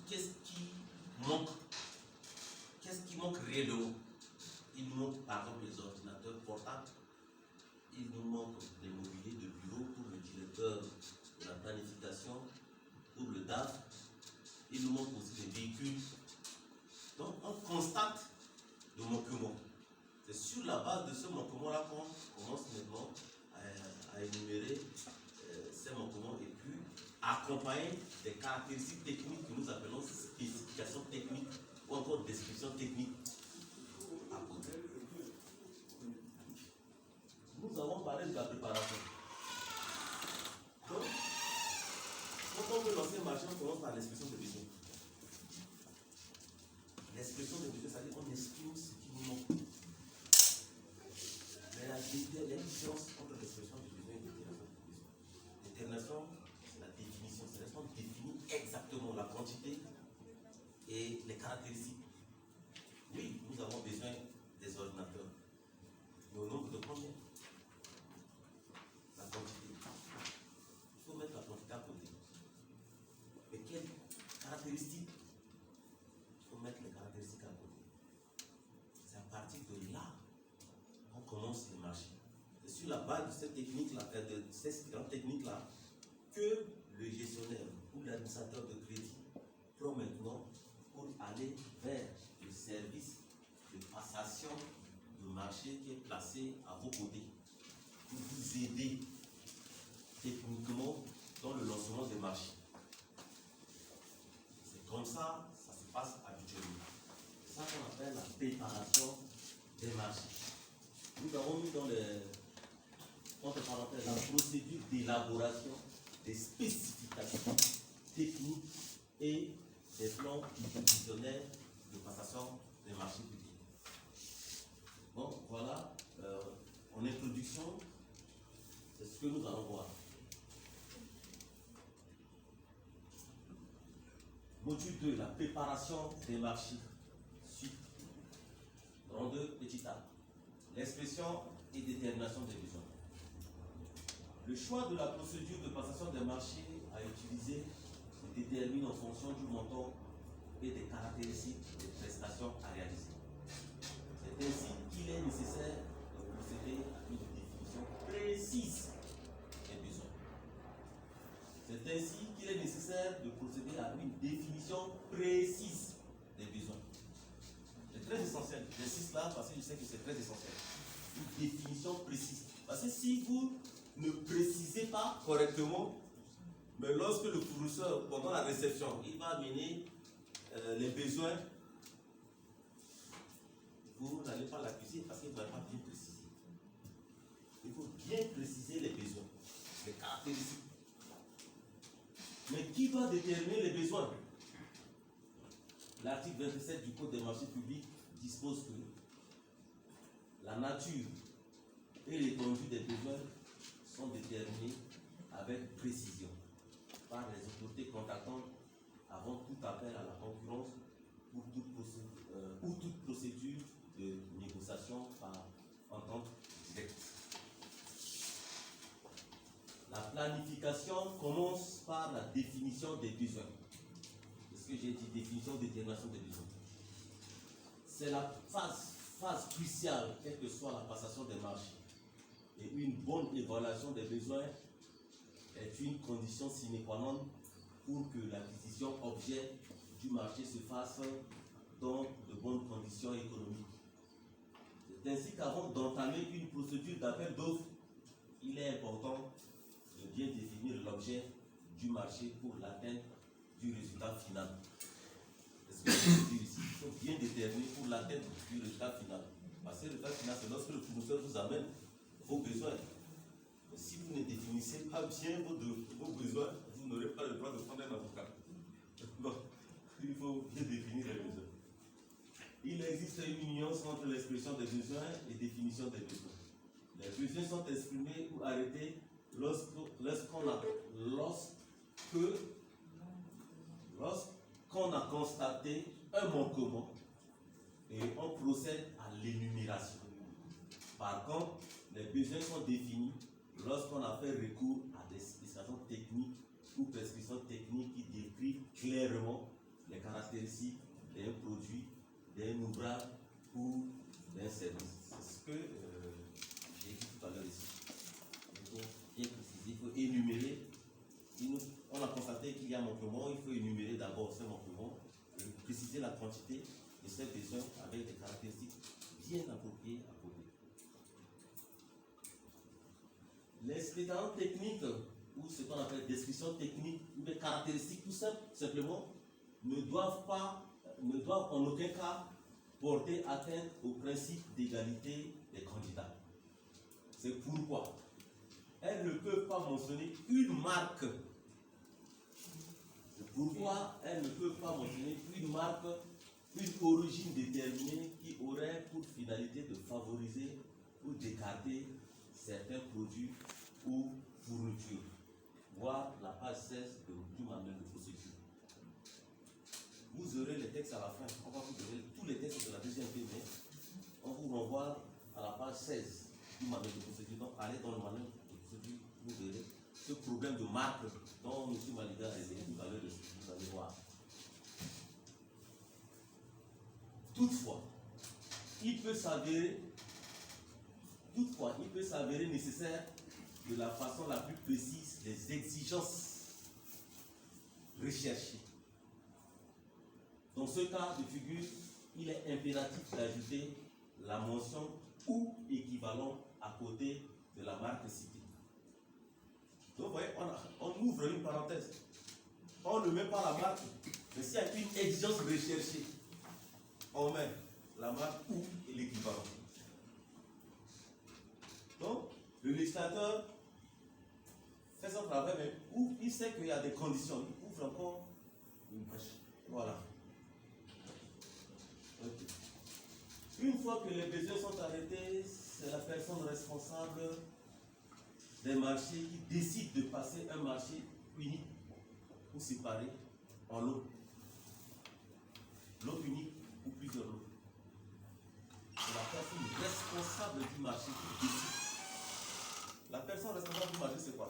qu'est-ce manque Qu'est-ce qui manque réellement? Il nous manque par exemple les ordinateurs portables, il nous manque des mobiliers de bureau pour le directeur de la planification, pour le DAF, il nous manque aussi des véhicules. Donc on constate le manquement. C'est sur la base de ce manquement-là qu'on commence maintenant à énumérer ces manquements et puis accompagner des caractéristiques techniques que nous appelons spécifications techniques ou encore descriptions techniques à côté. Nous avons parlé de la préparation. Donc, quand on veut lancer un marché, on commence par l'expression de besoin. L'expression de besoin, c'est-à-dire qu'on exprime ce qui nous manque. Mais la différence entre l'expression du besoin et l'intégration du besoin. L'intégration, c'est la définition. C'est qu'on définit exactement la quantité et les caractéristiques. Oui, nous avons besoin des ordinateurs. Mais au nombre de combien? La quantité. Il faut mettre la quantité à côté. Mais quelles caractéristiques? Il faut mettre les caractéristiques à côté. C'est à partir de là qu'on commence le marché. C'est sur la base de cette technique-là, que le gestionnaire ou l'administrateur de crédit prend maintenant pour aller vers le service de passation de marché qui est placé à vos côtés pour vous aider techniquement dans le lancement des marchés. C'est comme ça, ça se passe habituellement. C'est ça qu'on appelle la préparation des marchés. Nous avons mis dans les entre parenthèses la procédure d'élaboration des spécifications techniques et des plans prévisionnels de passation des marchés publics. Bon, voilà, en introduction, c'est ce que nous allons voir. Module 2, la préparation des marchés. Suite. Dans 2, petit a. L'expression et détermination des besoins. Le choix de la procédure de passation des marchés à utiliser se détermine en fonction du montant et des caractéristiques des prestations à réaliser. C'est ainsi qu'il est nécessaire de procéder à une définition précise des besoins. C'est ainsi qu'il est nécessaire de procéder à une définition précise des besoins. C'est très essentiel. J'insiste là parce que je sais que c'est très essentiel. Une définition précise. Parce que si vous ne précisez pas correctement, mais lorsque le fournisseur, pendant la réception, il va amener les besoins, vous n'allez pas l'accuser parce qu'il ne va pas bien préciser. Il faut bien préciser les besoins, les caractéristiques. Mais qui va déterminer les besoins? L'article 27 du Code des marchés publics dispose que la nature et l'étendue des besoins sont déterminés avec précision par les autorités contractantes avant tout appel à la concurrence ou toute procédure de négociation par entente directe. La planification commence par la définition des besoins. C'est ce que j'ai dit, définition, détermination des besoins. C'est la phase cruciale, quelle que soit la passation des marchés. Et une bonne évaluation des besoins est une condition sine qua non pour que l'acquisition objet du marché se fasse dans de bonnes conditions économiques. C'est ainsi qu'avant d'entamer une procédure d'appel d'offres, il est important de bien définir l'objet du marché pour l'atteinte du résultat final. C'est ce que je veux dire ici. Il faut bien déterminer pour l'atteinte du résultat final. Parce que le résultat final, c'est lorsque le fournisseur vous amène vos besoins. Mais si vous ne définissez pas bien vos besoins, vous n'aurez pas le droit de prendre un avocat. Donc, il faut bien définir les besoins. Il existe une nuance entre l'expression des besoins et définition des besoins. Les besoins sont exprimés ou arrêtés lorsqu'on a constaté un manquement et on procède à l'énumération. Par contre, les besoins sont définis lorsqu'on a fait recours à des spécifications techniques ou prescriptions techniques qui décrivent clairement les caractéristiques d'un produit, d'un ouvrage ou d'un service. C'est ce que j'ai dit tout à l'heure ici. Il faut bien préciser, il faut énumérer. On a constaté qu'il y a un manquement, il faut énumérer d'abord ce manquement, préciser la quantité de ces besoins avec des caractéristiques bien appropriées à côté. Les différentes techniques, ou ce qu'on appelle description technique, ou des caractéristiques tout simplement, ne doivent en aucun cas porter atteinte au principe d'égalité des candidats. C'est pourquoi elles ne peuvent pas mentionner une marque. C'est pourquoi elles ne peuvent pas mentionner une marque, une origine déterminée qui aurait pour finalité de favoriser ou d'écarter certains produits ou fournitures. Voir la page 16 du manuel de procédure. Vous aurez les textes à la fin. On va vous donner tous les textes de la deuxième mais on vous renvoie à la page 16 du manuel de procédure. Donc, allez dans le manuel de procédure, vous verrez ce problème de marque dont M. Maliga a essayé tout à l'heure, vous allez voir. Toutefois, il peut s'avérer nécessaire de la façon la plus précise les exigences recherchées. Dans ce cas de figure, il est impératif d'ajouter la mention ou équivalent à côté de la marque citée. Donc, vous voyez, on ouvre une parenthèse. On ne met pas la marque, mais s'il y a une exigence recherchée, on met la marque ou l'équivalent. Donc, le législateur fait son travail, mais où il sait qu'il y a des conditions, il ouvre encore une brèche. Voilà. Okay. Une fois que les besoins sont arrêtés, c'est la personne responsable des marchés qui décide de passer un marché unique ou séparé en lot. Lot unique ou plusieurs lots. C'est la personne responsable du marché qui décide. La personne responsable du marché, c'est quoi?